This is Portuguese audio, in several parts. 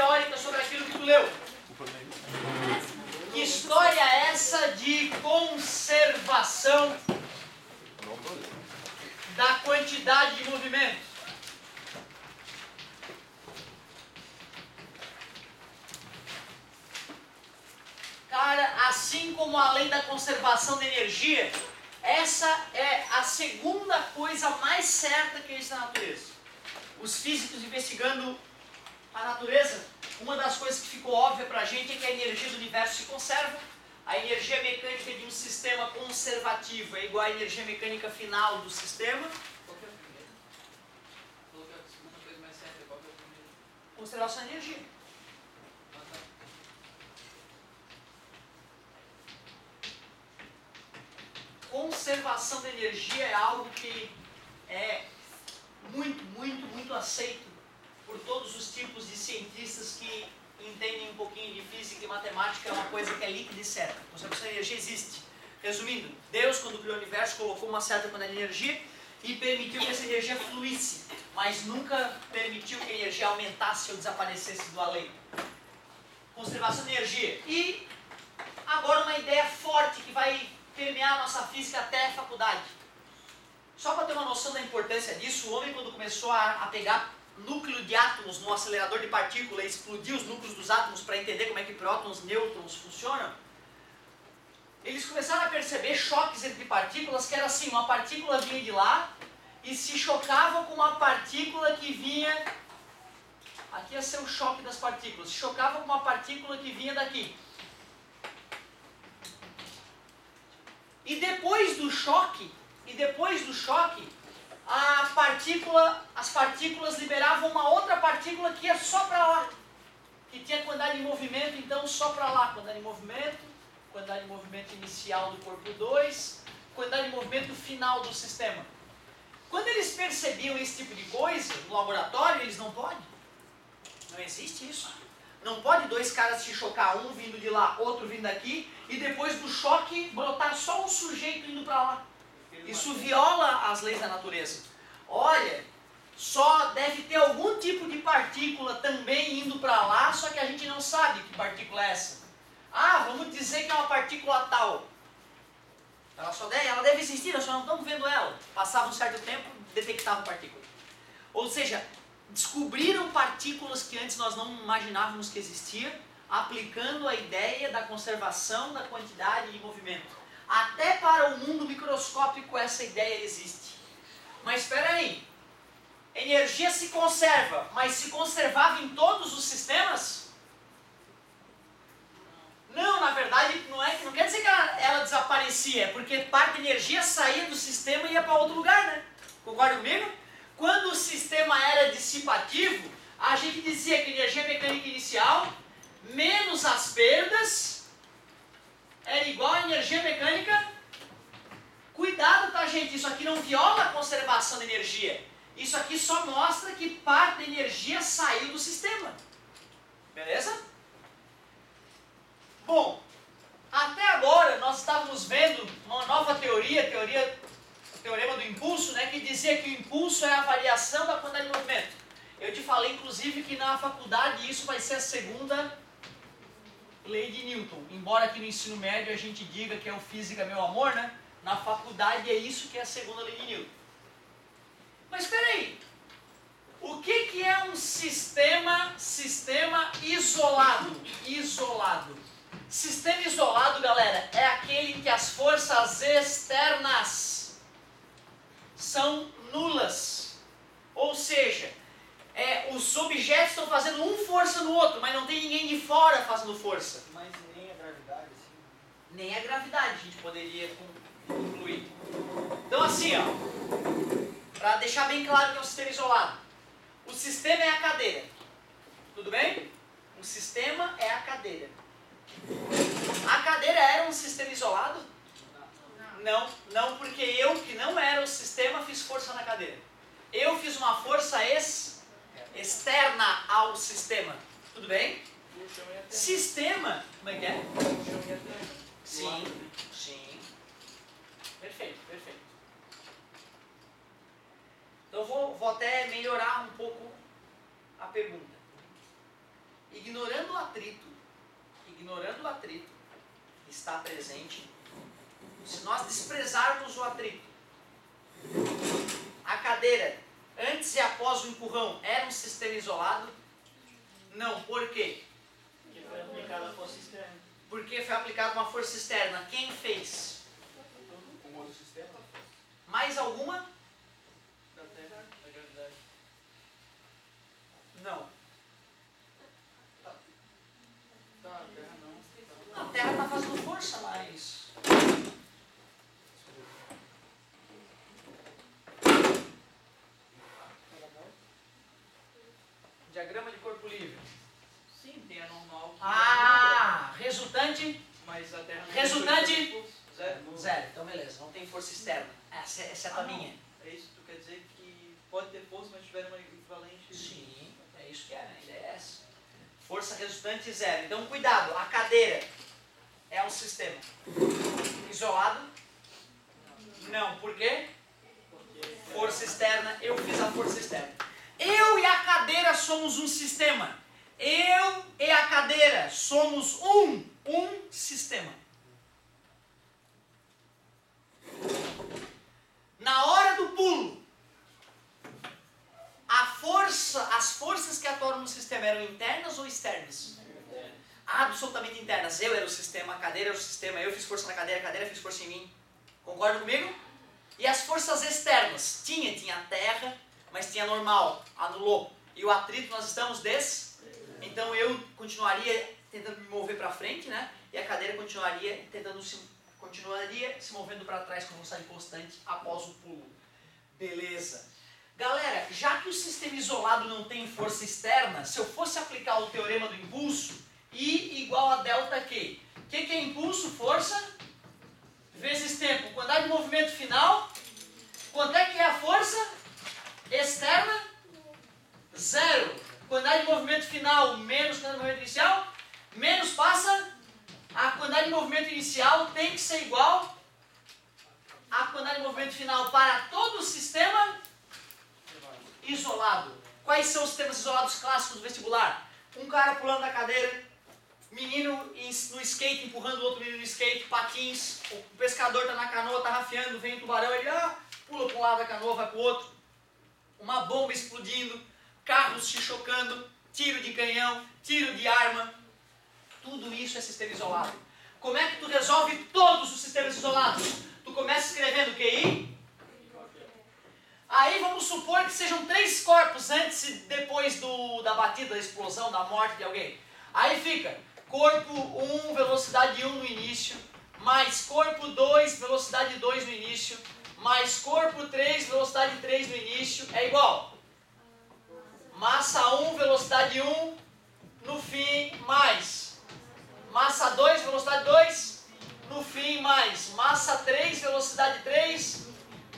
teórica sobre aquilo que tu leu. Que história é essa de conservação da quantidade de movimento? Cara, assim como a lei da conservação da energia, essa é a segunda coisa mais certa que existe na natureza. Os físicos investigando a natureza, uma das coisas que ficou óbvia pra gente é que a energia do universo se conserva. A energia mecânica de um sistema conservativo é igual à energia mecânica final do sistema. Qual que é a primeira? Falou que a segunda coisa mais certa, qual que é a primeira? Conservação da energia. Ah, tá. Conservação da energia é algo que é muito aceito por todos os tipos de cientistas que entendem um pouquinho de física e matemática. É uma coisa que é líquida e certa. A conservação da energia existe. Resumindo, Deus, quando criou o universo, colocou uma certa quantidade de energia e permitiu que essa energia fluísse, mas nunca permitiu que a energia aumentasse ou desaparecesse do além. Conservação da energia. E agora uma ideia forte que vai permear a nossa física até a faculdade. Só para ter uma noção da importância disso, o homem, quando começou a pegar núcleo de átomos no acelerador de partícula e explodir os núcleos dos átomos para entender como é que prótons, nêutrons funcionam, eles começaram a perceber choques entre partículas que era assim, uma partícula vinha de lá e se chocava com uma partícula que vinha... Aqui ia ser o choque das partículas. Se chocava com uma partícula que vinha daqui. E depois do choque, as partículas liberavam uma outra partícula que ia só para lá, que tinha quantidade de movimento, então só para lá, quantidade de movimento inicial do corpo 2, quantidade de movimento final do sistema. Quando eles percebiam esse tipo de coisa no laboratório, eles não podem. Não existe isso. Não pode dois caras se chocar, um vindo de lá, outro vindo daqui, e depois do choque brotar só um sujeito indo para lá. Isso viola as leis da natureza. Olha, só deve ter algum tipo de partícula também indo para lá, só que a gente não sabe que partícula é essa. Ah, vamos dizer que é uma partícula tal. Ela deve existir, nós só não estamos vendo ela. Passava um certo tempo, detectava a partícula. Ou seja, descobriram partículas que antes nós não imaginávamos que existiam, aplicando a ideia da conservação da quantidade de movimento. Até para o mundo microscópico essa ideia existe. Mas espera aí, energia se conserva, mas se conservava em todos os sistemas? Não, na verdade não quer dizer que ela desaparecia, é porque parte da energia saía do sistema e ia para outro lugar, né? Concorda comigo? Quando o sistema era dissipativo, a gente dizia que a energia mecânica inicial menos as perdas era igual a energia mecânica. Cuidado, tá, gente? Isso aqui não viola a conservação da energia. Isso aqui só mostra que parte da energia saiu do sistema. Beleza? Bom, até agora nós estávamos vendo uma nova teoria, o teorema do impulso, né, que dizia que o impulso é a variação da quantidade de movimento. Eu te falei, inclusive, que na faculdade isso vai ser a segunda lei de Newton. Embora aqui no ensino médio a gente diga que é o física meu amor, né? Na faculdade é isso que é a segunda lei de Newton. Mas espera aí, o que é um sistema isolado? Sistema isolado, galera, é aquele que as forças externas são nulas. Ou seja, os objetos estão fazendo força no outro, mas não tem ninguém de fora fazendo força. Mas nem a gravidade, assim. Nem a gravidade a gente poderia concluir. Então assim, ó, para deixar bem claro que é um sistema isolado. O sistema é a cadeira. Tudo bem? O sistema é a cadeira. A cadeira era um sistema isolado? Não, porque eu, que não era o sistema, fiz força na cadeira. Eu fiz uma força externa ao sistema. Tudo bem? Sistema. Como é que é? Sim. Perfeito. Então vou até melhorar um pouco a pergunta. atrito que está presente, se nós desprezarmos o atrito, a cadeira, antes e após o empurrão, era um sistema isolado? Não. Por quê? Porque foi aplicada a força externa. Porque foi aplicada uma força externa. Quem fez? Um outro sistema? Mais alguma? Da Terra, da gravidade. Não. Tá, a Terra não. A Terra está fazendo força, mas... Diagrama de corpo livre. Sim, tem a normal. Resultante? Mas a Terra não. Resultante? Zero. Zero. Então beleza, não tem força externa. Essa é a tua linha. É isso, tu quer dizer que pode ter força, mas tiver uma equivalente. Sim, é isso que é, a ideia é essa. Força resultante zero. Então cuidado, a cadeira é um sistema isolado? Não. Por quê? Força externa, eu fiz a força externa. Eu e a cadeira somos um sistema. Eu e a cadeira somos um sistema. Na hora do pulo, as forças que atuaram no sistema eram internas ou externas? Absolutamente internas. Eu era o sistema, a cadeira era o sistema, eu fiz força na cadeira, a cadeira fez força em mim. Concorda comigo? E as forças externas? Tinha a terra, mas tinha normal, anulou. E o atrito nós estamos Então eu continuaria tentando me mover para frente, né? E a cadeira continuaria se movendo para trás com velocidade constante após o pulo. Beleza. Galera, já que o sistema isolado não tem força externa, se eu fosse aplicar o teorema do impulso, I igual a delta Q. O que é impulso? Força vezes tempo. Quantidade de movimento final. Quanto é que é a força externa? Zero. Quantidade de movimento final menos quantidade de movimento inicial. Menos passa. A quantidade de movimento inicial tem que ser igual à quantidade de movimento final para todo o sistema isolado. Quais são os sistemas isolados clássicos do vestibular? Um cara pulando da cadeira, menino no skate empurrando o outro menino no skate, patins, o pescador está na canoa, está rafiando, vem um tubarão, ele pula para um lado da canoa, vai para o outro. Uma bomba explodindo, carros se chocando, tiro de canhão, tiro de arma. Tudo isso é sistema isolado. Como é que tu resolve todos os sistemas isolados? Tu começa escrevendo QI. Aí vamos supor que sejam 3 corpos antes e depois da batida, da explosão, da morte de alguém. Aí fica corpo 1, velocidade 1 no início, mais corpo 2, velocidade 2 no início, mais corpo 3, velocidade 3 no início, é igual. Massa 1, velocidade 1 no fim, mais. Massa 2, velocidade 2 no fim, mais. Massa 3, velocidade 3,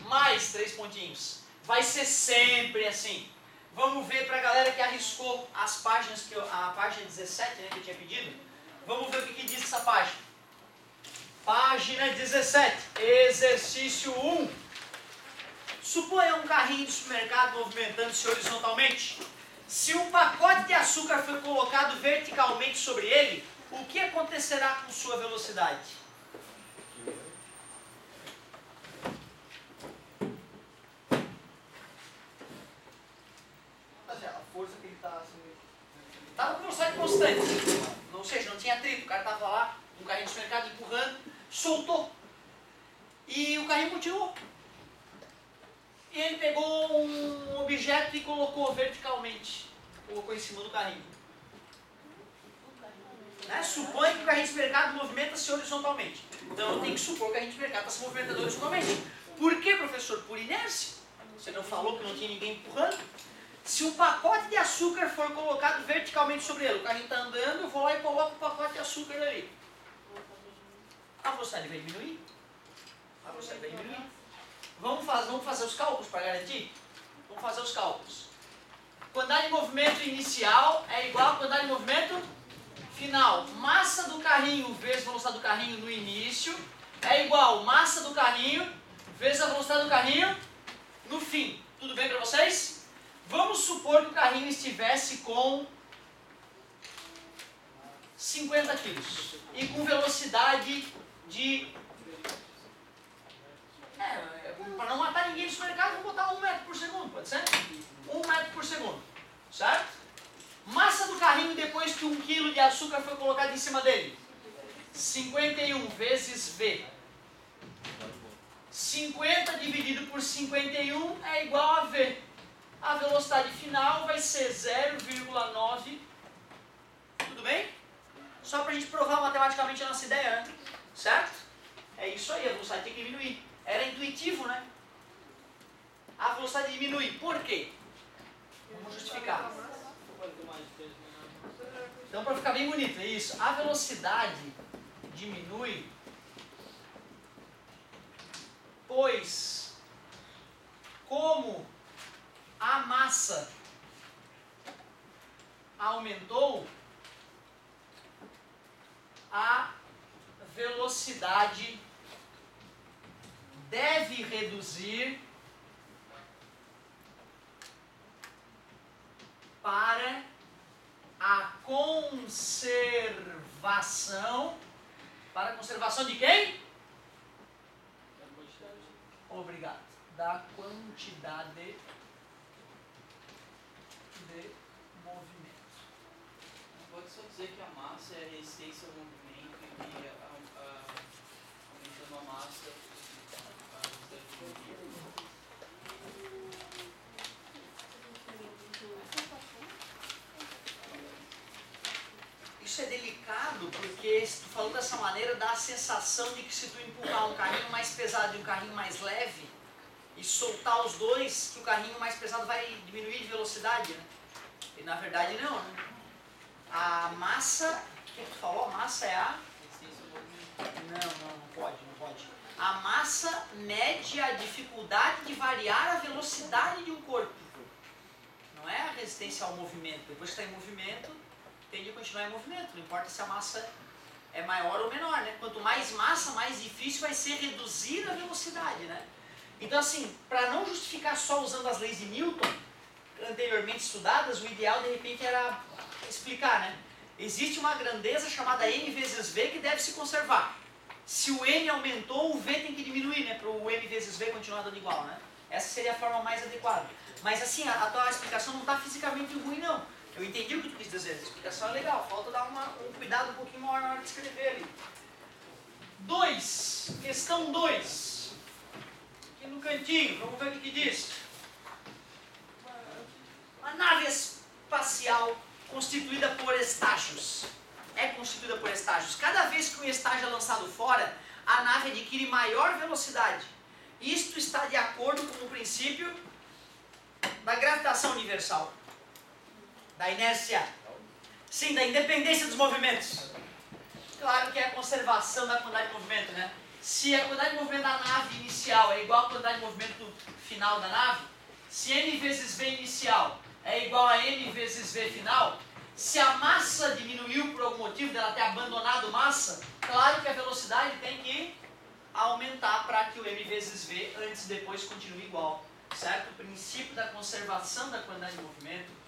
mais 3 pontinhos. Vai ser sempre assim. Vamos ver para a galera que arriscou as páginas, a página 17, né, que eu tinha pedido. Vamos ver o que diz essa página. Página 17, exercício 1. Suponha um carrinho de supermercado movimentando-se horizontalmente. Se um pacote de açúcar foi colocado verticalmente sobre ele, o que acontecerá com sua velocidade? A força que ele está assim. Estava com velocidade constante. Ou seja, não tinha atrito. O cara estava lá, um carrinho de supermercado empurrando, soltou. E o carrinho continuou. E ele pegou um objeto e colocou verticalmente. Colocou em cima do carrinho. Né? Suponha que o carrinho de supermercado movimenta-se horizontalmente. Então eu tenho que supor que o carrinho de supermercado está se movimentando horizontalmente. Por quê, professor? Por inércia. Você não falou que não tinha ninguém empurrando? Se um pacote de açúcar for colocado verticalmente sobre ele, o carrinho está andando, eu vou lá e coloco o pacote de açúcar ali. A velocidade vai diminuir. A velocidade vai diminuir. Vamos fazer os cálculos para garantir? Vamos fazer os cálculos. Quantidade de movimento inicial é igual a quantidade de movimento final. Massa do carrinho vezes a velocidade do carrinho no início é igual massa do carrinho vezes a velocidade do carrinho no fim. Tudo bem para vocês? Vamos supor que o carrinho estivesse com 50 quilos. E com velocidade de... para não matar ninguém no supermercado, vou botar 1 metro por segundo, pode ser? 1 metro por segundo, certo? Massa do carrinho depois que 1 quilo de açúcar foi colocado em cima dele. 51 vezes V. 50 dividido por 51 é igual a V. A velocidade final vai ser 0,9. Tudo bem? Só para a gente provar matematicamente a nossa ideia, né? Certo? É isso aí, a velocidade tem que diminuir. Era intuitivo, né? A velocidade diminui. Por quê? Vamos justificar. Então, para ficar bem bonito, é isso. A velocidade diminui, pois, como a massa aumentou, a velocidade deve reduzir para a conservação. Para a conservação de quem? Obrigado. Da quantidade de movimento. Pode só dizer que a massa é a resistência ao movimento e que aumentando a massa, a velocidade diminui. Isso é delicado porque se tu falou dessa maneira dá a sensação de que se tu empurrar um carrinho mais pesado e um carrinho mais leve e soltar os dois, que o carrinho mais pesado vai diminuir de velocidade, né? E na verdade não, né? A massa, o que tu falou? A massa é a... Não pode. A massa mede a dificuldade de variar a velocidade de um corpo. Não é a resistência ao movimento. Depois que está em movimento, tende a continuar em movimento, não importa se a massa é maior ou menor, né? Quanto mais massa, mais difícil vai ser reduzir a velocidade, né? Então assim, para não justificar só usando as leis de Newton, anteriormente estudadas, o ideal de repente era explicar, né? Existe uma grandeza chamada m vezes v que deve se conservar. Se o m aumentou, o v tem que diminuir, né? Para o m vezes v continuar dando igual, né? Essa seria a forma mais adequada. Mas assim, a tua explicação não está fisicamente ruim, não. Eu entendi o que tu quis dizer, a explicação é legal, falta dar um cuidado um pouquinho maior na hora de escrever ali. 2, questão 2. Aqui no cantinho, vamos ver o que diz. A nave espacial constituída por estágios. É constituída por estágios. Cada vez que um estágio é lançado fora, a nave adquire maior velocidade. Isto está de acordo com o princípio da gravitação universal. Da inércia. Sim, da independência dos movimentos. Claro que é a conservação da quantidade de movimento, né? Se a quantidade de movimento da nave inicial é igual à quantidade de movimento final da nave, se m vezes v inicial é igual a m vezes v final, se a massa diminuiu por algum motivo, dela ter abandonado massa, claro que a velocidade tem que aumentar para que o m vezes v antes e depois continue igual. Certo? O princípio da conservação da quantidade de movimento.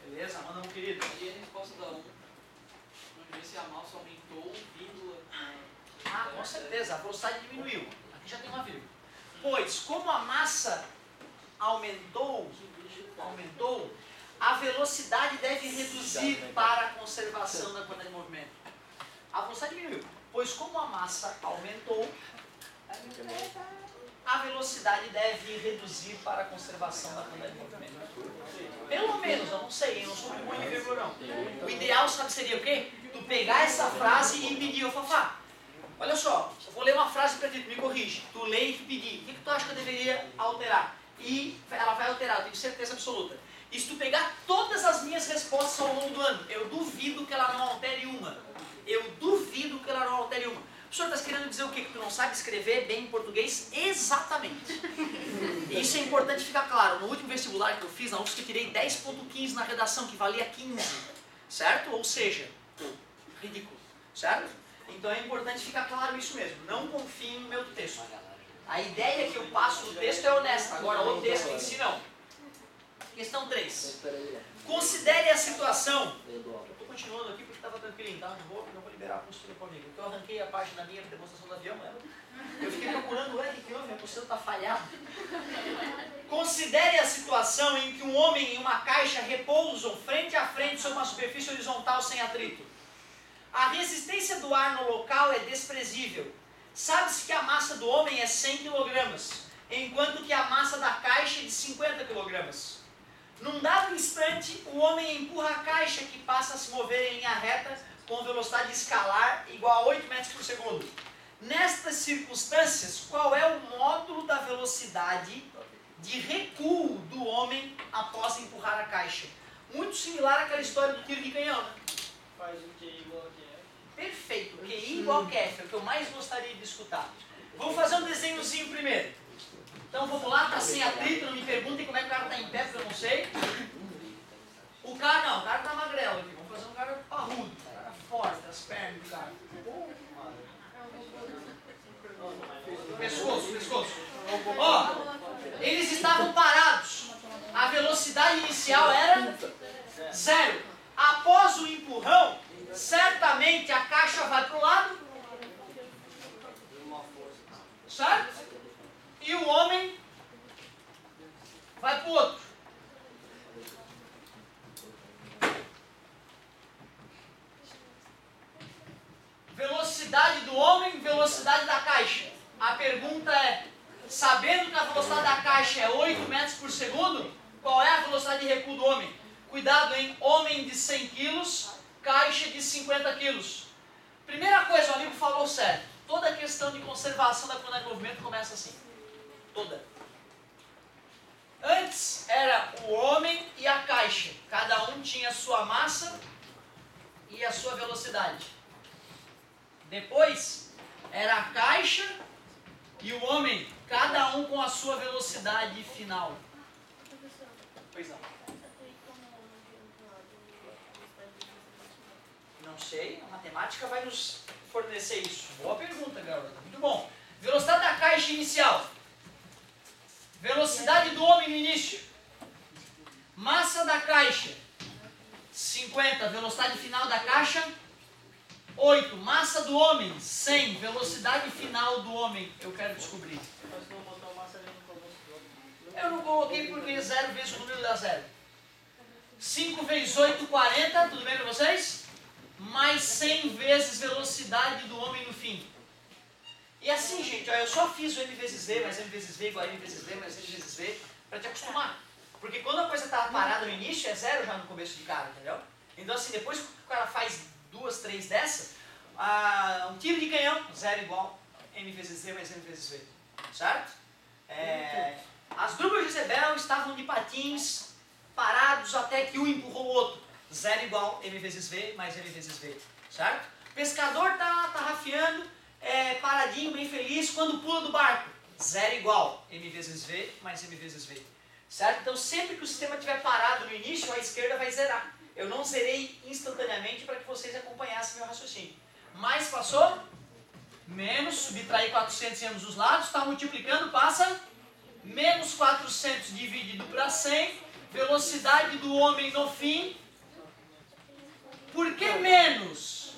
Beleza? Manda um querido. E a resposta da 1, vamos ver se a massa aumentou, vírgula. Com certeza, a velocidade diminuiu. Aqui já tem uma vírgula. Pois, como a massa aumentou, a velocidade deve reduzir para a conservação da quantidade de movimento. A velocidade diminuiu. Pois, como a massa aumentou, a velocidade deve reduzir para a conservação da quantidade de movimento. Pelo menos, eu não sei, eu não sou muito bom de vírgula não. O ideal, sabe, seria o quê? Tu pegar essa frase e pedir, ô Fafá, olha só, eu vou ler uma frase para ti, tu me corrige. Tu lê e pedir, o que tu acha que eu deveria alterar? E ela vai alterar, eu tenho certeza absoluta. E se tu pegar todas as minhas respostas ao longo do ano, eu duvido que ela não altere uma. O senhor está querendo dizer o quê? Que tu não sabe escrever bem em português? Exatamente. Isso é importante ficar claro. No último vestibular que eu fiz, na UFSC, eu tirei 10,15 na redação, que valia 15. Certo? Ou seja, ridículo. Certo? Então é importante ficar claro isso mesmo. Não confie no meu texto. A ideia que eu passo no texto é honesta. Agora, o texto em si, não. Questão 3. Considere a situação... Eu estou continuando aqui porque estava tranquilinho, tá? Não vou liberar a postura comigo. Porque eu arranquei a página minha da demonstração do avião, lembra? Eu fiquei procurando, ué, o que houve? Minha postura está falhada. Considere a situação em que um homem e uma caixa repousam frente a frente sobre uma superfície horizontal sem atrito. A resistência do ar no local é desprezível. Sabe-se que a massa do homem é 100 kg, enquanto que a massa da caixa é de 50 kg. Num dado instante, o homem empurra a caixa que passa a se mover em linha reta com velocidade escalar igual a 8 metros por segundo. Nestas circunstâncias, qual é o módulo da velocidade de recuo do homem após empurrar a caixa? Muito similar àquela história do tiro de canhão, né? Faz o QI igual a QF. Perfeito, QI igual a QF, é o que eu mais gostaria de escutar. Vamos fazer um desenhozinho primeiro. Então vamos lá, tá sem atrito, não me perguntem como é que o cara tá em pé, porque eu não sei. O cara tá magrelo aqui, vamos fazer um cara parrudo, um cara forte, as pernas do cara. Pescoço. Ó, eles estavam parados. A velocidade inicial era 0. Após o empurrão, certamente a caixa vai para o lado, certo? E o homem vai para o outro. Velocidade do homem, velocidade da caixa. A pergunta é, sabendo que a velocidade da caixa é 8 metros por segundo, qual é a velocidade de recuo do homem? Cuidado, hein? Homem de 100 quilos, caixa de 50 quilos. Primeira coisa, o amigo falou certo. Toda a questão de conservação da quantidade de movimento começa assim. Toda. Antes era o homem e a caixa. Cada um tinha a sua massa e a sua velocidade. Depois era a caixa e o homem, cada um com a sua velocidade final. Pois não. Não sei, a matemática vai nos fornecer isso. Boa pergunta, garota. Muito bom. Velocidade da caixa inicial. Velocidade do homem no início. Massa da caixa. 50. Velocidade final da caixa. 8. Massa do homem. 100. Velocidade final do homem. Eu quero descobrir. Mas não botou massa ali no começo do outro. Eu não coloquei porque 0 vezes o número dá 0. 5 vezes 8, 40. Tudo bem para vocês? Mais 100 vezes velocidade do homem no fim. E assim, gente, ó, eu só fiz o M vezes V, mais M vezes V igual a M vezes V, mais M vezes V, para te acostumar. Porque quando a coisa está parada no início, é 0 já no começo de cara, entendeu? Então assim, depois que o cara faz 2, 3 dessas, um tiro de canhão, 0 igual M vezes V mais M vezes V. Certo? As drupas de Zebel estavam de patins, parados até que um empurrou o outro. 0 igual M vezes V mais M vezes V. Certo? O pescador está tarrafiando, paradinho, bem feliz, quando pula do barco. 0 igual M vezes V mais M vezes V. Certo? Então sempre que o sistema estiver parado no início, a esquerda vai zerar. Eu não zerei instantaneamente para que vocês acompanhassem meu raciocínio. Mais passou? Menos, subtrair 400 em ambos os lados, está multiplicando, passa menos 400 dividido para 100, velocidade do homem no fim. Por que menos?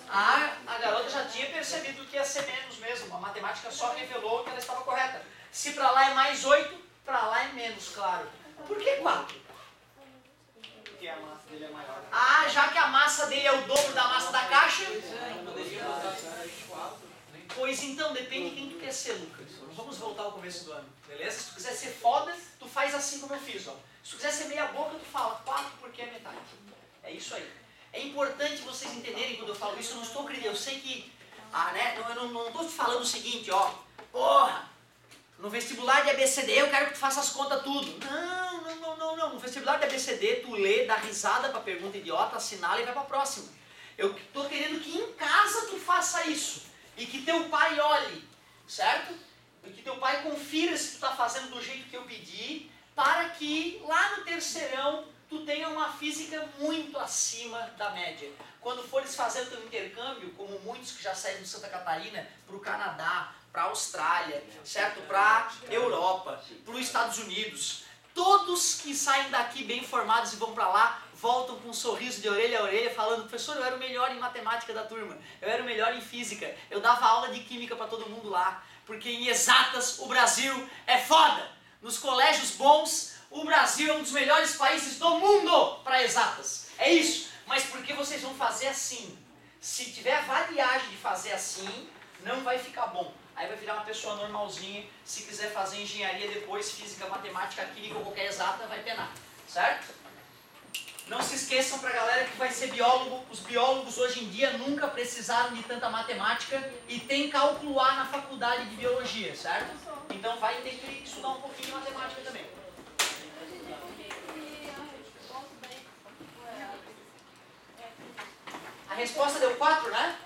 A garota já tinha percebido que ia ser menos mesmo, a matemática só revelou que ela estava correta. Se para lá é mais 8, para lá é menos, claro. Por que 4? Porque a massa dele é maior. Já que a massa dele é o dobro da massa da caixa? Pois então, depende de quem tu quer ser, Lucas. Vamos voltar ao começo do ano, beleza? Se tu quiser ser foda, tu faz assim como eu fiz, ó. Se tu quiser ser meia boca, tu fala 4 porque é metade. É isso aí. É importante vocês entenderem quando eu falo isso, eu não estou acreditando, eu sei que, eu não estou te falando o seguinte, ó, porra, no vestibular de ABCD eu quero que tu faça as contas tudo. Não, no vestibular de ABCD tu lê, dá risada para a pergunta idiota, assinala e vai para a próxima. Eu estou querendo que em casa tu faça isso, e que teu pai olhe, certo? E que teu pai confira se tu está fazendo do jeito que eu pedi, para que lá no terceirão tu tenha uma física muito acima da média. Quando fores fazer o teu intercâmbio, como muitos que já saíram de Santa Catarina, para o Canadá, para a Austrália, certo? Para a Europa, para os Estados Unidos, Todos que saem daqui bem formados e vão para lá, voltam com um sorriso de orelha a orelha, falando: professor, eu era o melhor em matemática da turma, eu era o melhor em física, eu dava aula de química para todo mundo lá, porque em exatas o Brasil é foda. Nos colégios bons, o Brasil é um dos melhores países do mundo para exatas. É isso. Mas por que vocês vão fazer assim? Se tiver a variagem de fazer assim, não vai ficar bom. Aí vai virar uma pessoa normalzinha. Se quiser fazer engenharia depois, física, matemática, química ou qualquer exata, vai penar. Certo? Não se esqueçam, para a galera que vai ser biólogo, os biólogos hoje em dia nunca precisaram de tanta matemática e tem cálculo A na faculdade de biologia, certo? Então vai ter que estudar um pouquinho de matemática também. A resposta deu 4, né?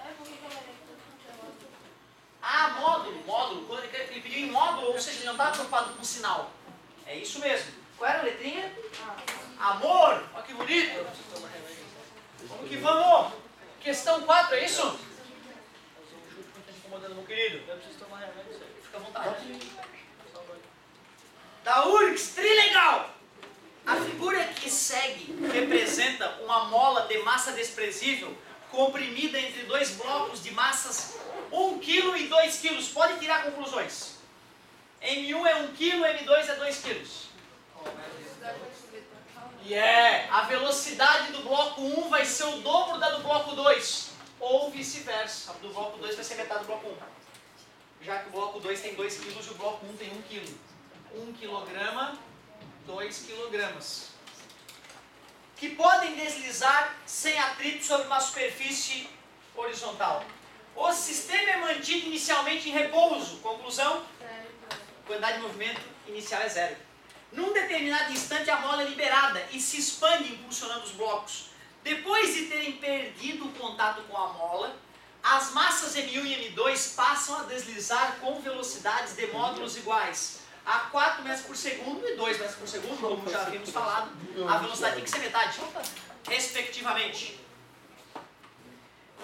Ah, módulo. Quando ele pediu em módulo, ou seja, ele não estava preocupado com o sinal. É isso mesmo. Qual era a letrinha? Amor. Olha que bonito. Vamos que vamos. Questão 4, é isso? Está incomodando, meu querido? Eu preciso tomar remédio, isso aí. Fica à vontade. Da URGS, trilegal! A figura que segue representa uma mola de massa desprezível comprimida entre dois blocos de massas 1 kg e 2 kg. Pode tirar conclusões. M1 é 1 kg, M2 é 2 kg. A velocidade do bloco 1 vai ser o dobro da do bloco 2. Ou vice-versa. A do bloco 2 vai ser metade do bloco 1. Já que o bloco 2 tem 2 kg e o bloco 1 tem 1 kg. 1 kg, 2 kg. Que podem deslizar sem atrito sobre uma superfície horizontal. O sistema é mantido inicialmente em repouso. Conclusão? Quantidade de movimento inicial é zero. Num determinado instante a mola é liberada e se expande impulsionando os blocos. Depois de terem perdido o contato com a mola, as massas M1 e M2 passam a deslizar com velocidades de módulos iguais a 4 metros por segundo e 2 metros por segundo, como já havíamos falado. A velocidade tem que ser metade, respectivamente.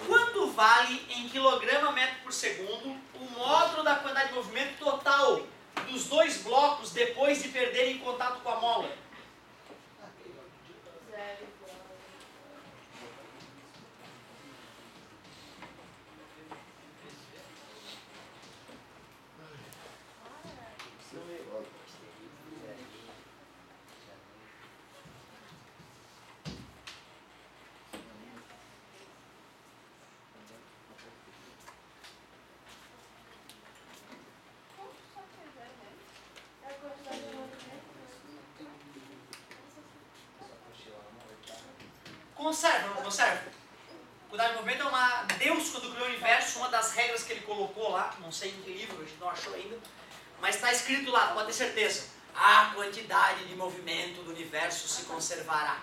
Quanto vale em quilograma metro por segundo o módulo da quantidade de movimento total dos dois blocos depois de perderem contato com a mola? Conserva, não conserva? Cuidado de movimento é uma... Deus, quando criou o universo, uma das regras que ele colocou lá, não sei em que livro, a gente não achou ainda, mas está escrito lá, pode ter certeza: a quantidade de movimento do universo se conservará.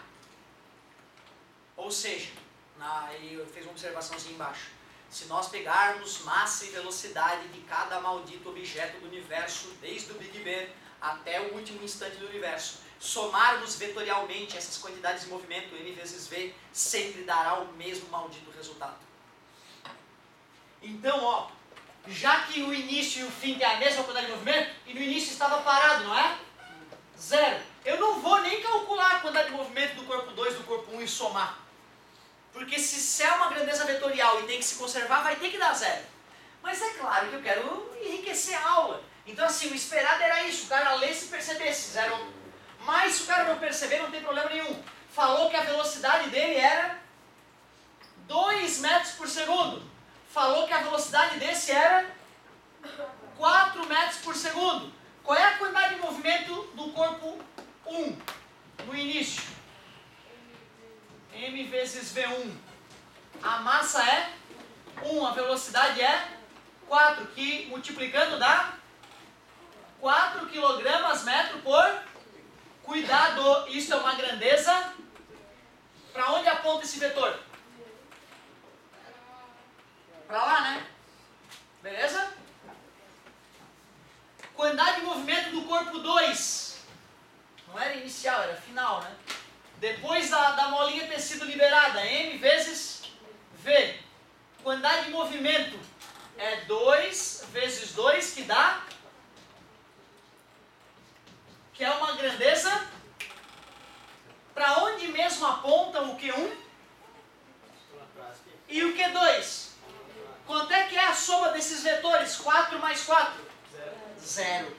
Ou seja, aí eu fiz uma observaçãozinha embaixo. Se nós pegarmos massa e velocidade de cada maldito objeto do universo, desde o Big Bang até o último instante do universo, somarmos vetorialmente essas quantidades de movimento, m vezes v, sempre dará o mesmo maldito resultado. Então, ó, já que o início e o fim têm a mesma quantidade de movimento, e no início estava parado, não é? Zero. Eu não vou nem calcular a quantidade de movimento do corpo 2 do corpo 1 e somar. Porque se é uma grandeza vetorial e tem que se conservar, vai ter que dar zero. Mas é claro que eu quero enriquecer a aula. Então assim, o esperado era isso, o cara lesse e percebesse, 0,1. Mas se o cara não perceber, não tem problema nenhum. Falou que a velocidade dele era 2 metros por segundo. Falou que a velocidade desse era 4 metros por segundo. Qual é a quantidade de movimento do corpo 1 no início? M vezes V1. A massa é 1, a velocidade é 4, que multiplicando dá 4 kg metro por... Cuidado, isso é uma grandeza. Para onde aponta esse vetor? Para lá, né? Beleza? Quantidade de movimento do corpo 2. Não era inicial, era final, né? Depois da molinha ter sido liberada, M vezes V. Quantidade de movimento é 2 vezes 2, que dá... que é uma grandeza 4 mais 4? Zero. Zero.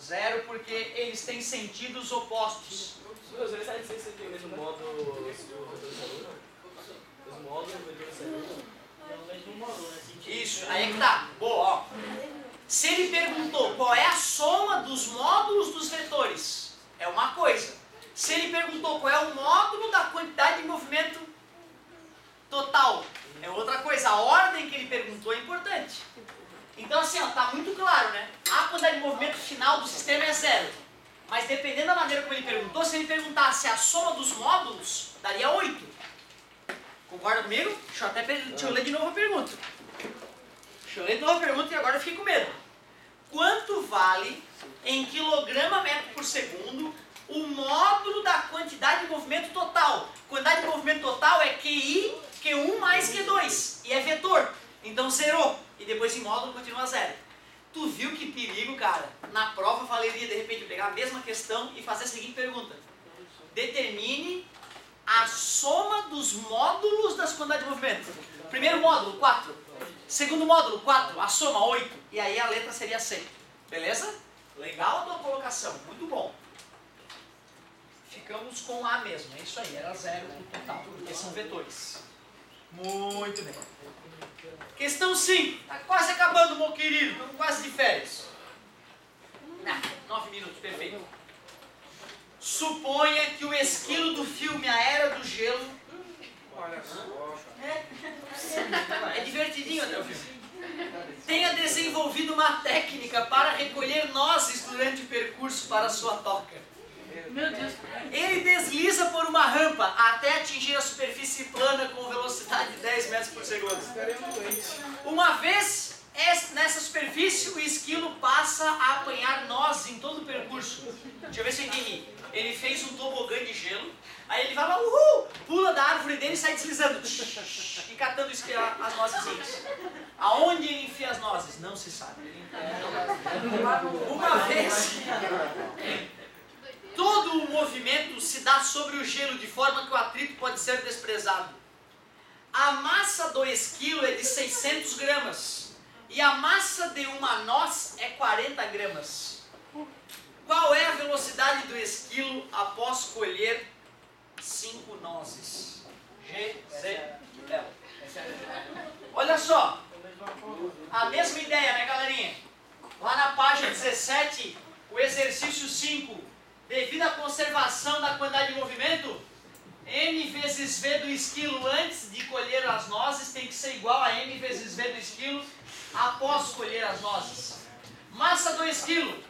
Zero porque eles têm sentidos opostos. Professor, ele sabe dizer se tem o mesmo modo do vetor saludo? Os módulos do vetor saludo? É o mesmo módulo, né? Sentido Isso, diferente. aí é que tá. Boa, ó. Se ele perguntou qual é a soma dos módulos dos vetores, é uma coisa. Se ele perguntou qual é o módulo da quantidade de movimento total, é outra coisa. A ordem que ele perguntou é importante. Então assim, ó, tá muito claro, né? A quantidade de movimento final do sistema é zero. Mas dependendo da maneira como ele perguntou, se ele perguntasse a soma dos módulos, daria 8. Concorda comigo? Deixa eu ler de novo a pergunta. Deixa eu ler de novo a pergunta e agora eu fiquei com medo. Quanto vale em quilograma metro por segundo o módulo da quantidade de movimento total? Quantidade de movimento total é QI, Q1 mais Q2. E é vetor. Então zerou. E depois em módulo continua zero. Tu viu que perigo, cara? Na prova eu valeria de repente pegar a mesma questão e fazer a seguinte pergunta. Determine a soma dos módulos das quantidades de movimento. Primeiro módulo, 4. Segundo módulo, 4. A soma, 8. E aí a letra seria C. Beleza? Legal a tua colocação. Muito bom. Ficamos com A mesmo. É isso aí. Era zero no total. Porque são vetores. Muito bem. Questão 5. Está quase acabando, meu querido. Estamos quase de férias. 9 minutos. Perfeito. Suponha que o esquilo do filme A Era do Gelo... Olha só. É divertidinho até o filme. Tenha desenvolvido uma técnica para recolher nozes durante o percurso para a sua toca. Meu Deus. Ele desliza por uma rampa até atingir a superfície plana com velocidade de 10 metros por segundo. Uma vez nessa superfície, o esquilo passa a apanhar nozes em todo o percurso. Deixa eu ver se eu entendi. Ele fez um tobogã de gelo, aí ele vai lá, pula da árvore dele e sai deslizando. E catando as nozezinhas. Aonde ele enfia as nozes? Não se sabe. Uma vez... Todo o movimento se dá sobre o gelo de forma que o atrito pode ser desprezado. A massa do esquilo é de 600 gramas e a massa de uma noz é 40 gramas. Qual é a velocidade do esquilo após colher 5 nozes? G, C, L. Olha só, a mesma ideia, né, galerinha? Lá na página 17, o exercício 5. Devido à conservação da quantidade de movimento, M vezes V do esquilo antes de colher as nozes tem que ser igual a M vezes V do esquilo após colher as nozes. Massa do esquilo,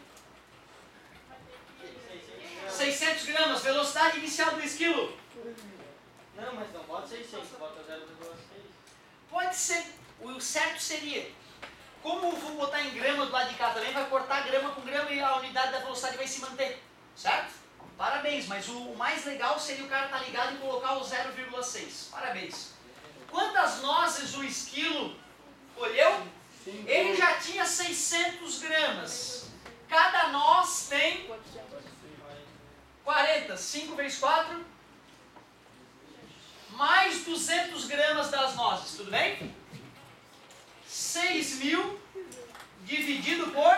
600 gramas. Velocidade inicial do esquilo. Não, mas não bota 600, bota 0,6. Pode ser. O certo seria, como eu vou botar em grama do lado de cá também, vai cortar grama com grama e a unidade da velocidade vai se manter. Certo? Parabéns, mas o mais legal seria o cara estar ligado e colocar o 0,6. Parabéns. Quantas nozes o esquilo colheu? Ele já tinha 600 gramas. Cada noz tem 40. 5 vezes 4. Mais 200 gramas das nozes. Tudo bem? 6.000 dividido por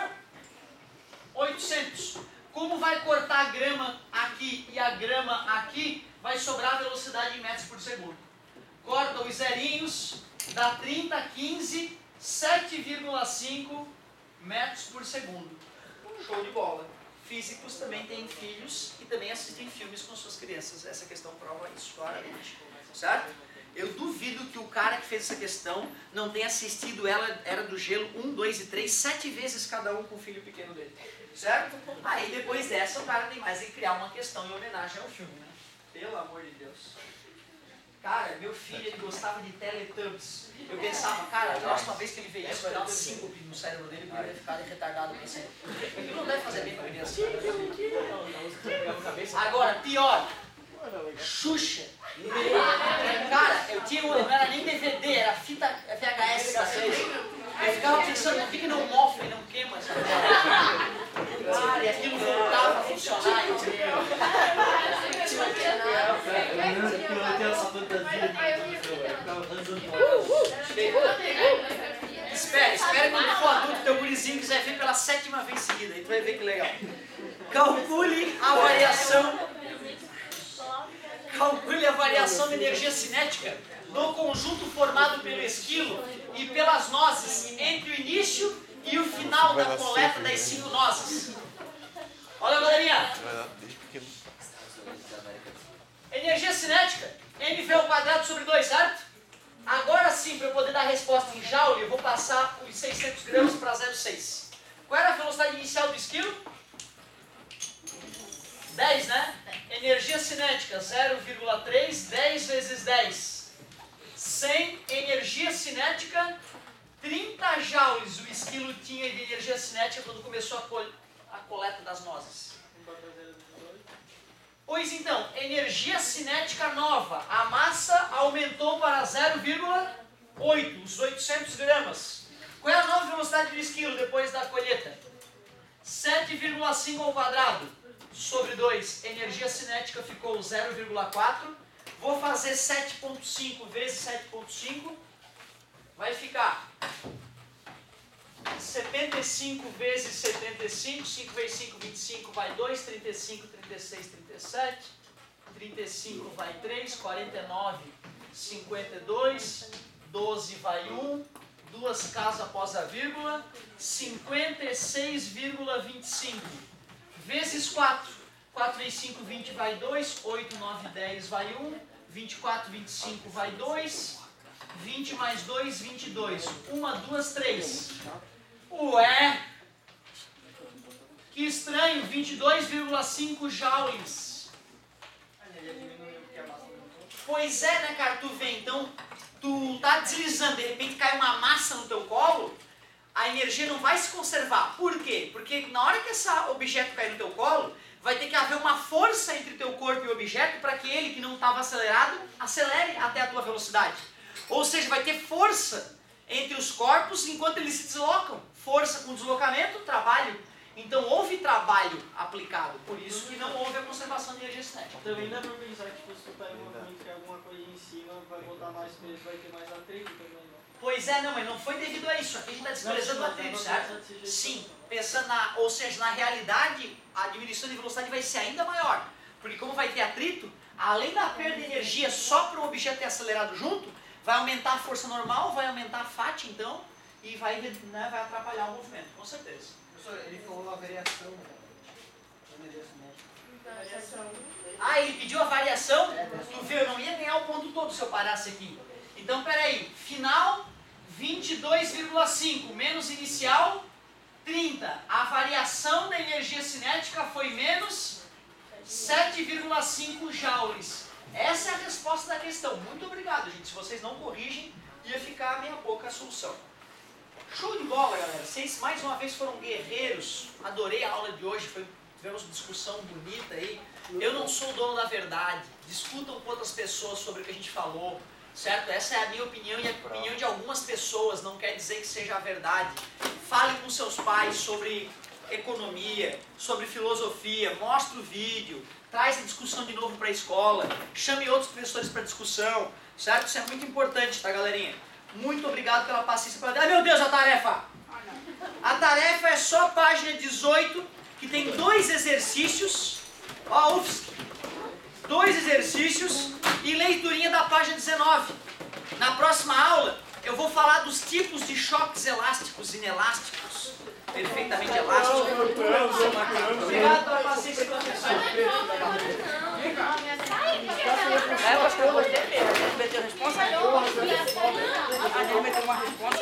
800. Como vai cortar a grama aqui e a grama aqui, vai sobrar a velocidade em metros por segundo. Corta os zerinhos, dá 30, 15, 7,5 metros por segundo. Show de bola. Físicos também têm filhos e também assistem filmes com suas crianças. Essa questão prova isso claramente. Certo? Eu duvido que o cara que fez essa questão não tenha assistido Era do Gelo 1, 2 e 3, 7 vezes cada um com o filho pequeno dele. Certo? Aí depois dessa o cara tem mais que criar uma questão em homenagem ao filme, né? Pelo amor de Deus. Cara, meu filho, ele gostava de Teletubbies. Eu pensava, cara, a próxima vez que ele vê isso vai dar uma síncope no cérebro dele porque ele vai ficar retardado pra sempre. Aquilo não deve fazer bem pra criança. Agora, pior. Xuxa. Cara, eu tinha não era nem DVD, era fita VHS. Eu ficava pensando, por que não mofra e não queima? Cara, e aquilo voltava a funcionar. Eu tinha essa fantasia de eu ficava dançando. Espera quando for adulto, teu gurizinho quiser ver pela 7ª vez seguida, aí tu vai ver que legal. Calcule a variação da energia cinética do conjunto formado pelo esquilo e pelas nozes entre o início e o final da coleta das 5 nozes. Olha, galerinha. Energia cinética, mV² sobre 2, certo? Agora sim, para eu poder dar a resposta em joule, eu vou passar os 600 gramas para 0,6. Qual era a velocidade inicial do esquilo? 10, né? Energia cinética, 0,3, 10 vezes 10. 100, energia cinética, 30 joules o esquilo tinha de energia cinética quando começou a coleta das nozes. Pois então, energia cinética nova, a massa aumentou para 0,8, os 800 gramas. Qual é a nova velocidade do esquilo depois da colheita? 7,5 ao quadrado sobre 2, energia cinética ficou 0,4. Vou fazer 7,5 vezes 7,5, vai ficar 75 vezes 75, 5 vezes 5, 25, vai 2, 35, 36, 37, 35 vai 3, 49, 52, 12 vai 1, 2 casas após a vírgula, 56,25, vezes 4, 4 vezes 5, 20 vai 2, 8, 9, 10 vai 1, 24, 25 vai 2, 20 mais 2, 22, 1, 2, 3. Ué, que estranho, 22,5 joules. Pois é, né, cara, tu vê, então, tu tá deslizando, de repente cai uma massa no teu colo, a energia não vai se conservar. Por quê? Porque na hora que esse objeto cair no teu colo, vai ter que haver uma força entre o teu corpo e o objeto para que ele, que não estava acelerado, acelere até a tua velocidade. Ou seja, vai ter força entre os corpos enquanto eles se deslocam. Força com deslocamento, trabalho. Então houve trabalho aplicado, por isso que não houve a conservação de energia cinética. Também dá pra pensar que tipo, se tu pega uma movimento que é alguma coisa em cima, vai botar mais peso, vai ter mais atrito também, não? Pois é, não, mas não foi devido a isso. Aqui a gente está desprezando o atrito, certo? Sim, pensando ou seja, na realidade, a diminuição de velocidade vai ser ainda maior. Porque como vai ter atrito, além da perda de energia só para o objeto ter acelerado junto, vai aumentar a força normal, vai aumentar a FAT, então, e vai, né, vai atrapalhar o movimento, com certeza. Professor, ele falou uma variação da energia cinética. Ah, ele pediu a variação? Tu viu, eu não ia ganhar o ponto todo se eu parasse aqui. Então, peraí, final 22,5 menos inicial 30. A variação da energia cinética foi menos 7,5 joules. Essa é a resposta da questão. Muito obrigado, gente. Se vocês não corrigem, ia ficar meia boca a solução. Show de bola, galera. Vocês mais uma vez foram guerreiros. Adorei a aula de hoje. Tivemos uma discussão bonita aí. Eu não sou o dono da verdade. Discutam com outras pessoas sobre o que a gente falou. Certo? Essa é a minha opinião e a opinião de algumas pessoas. Não quer dizer que seja a verdade. Fale com seus pais sobre economia, sobre filosofia. Mostre o vídeo. Traz a discussão de novo para a escola. Chame outros professores para discussão. Certo? Isso é muito importante, tá, galerinha? Muito obrigado pela paciência. Ai, meu Deus, a tarefa! A tarefa é só a página 18, que tem 2 exercícios. Ó, UFSC. 2 exercícios e leiturinha da página 19. Na próxima aula, eu vou falar dos tipos de choques elásticos e inelásticos. Perfeitamente elásticos. Obrigado pela paciência, professor. Eu acho que eu gostei mesmo. A gente meteu responsa. A gente meteu uma responsa.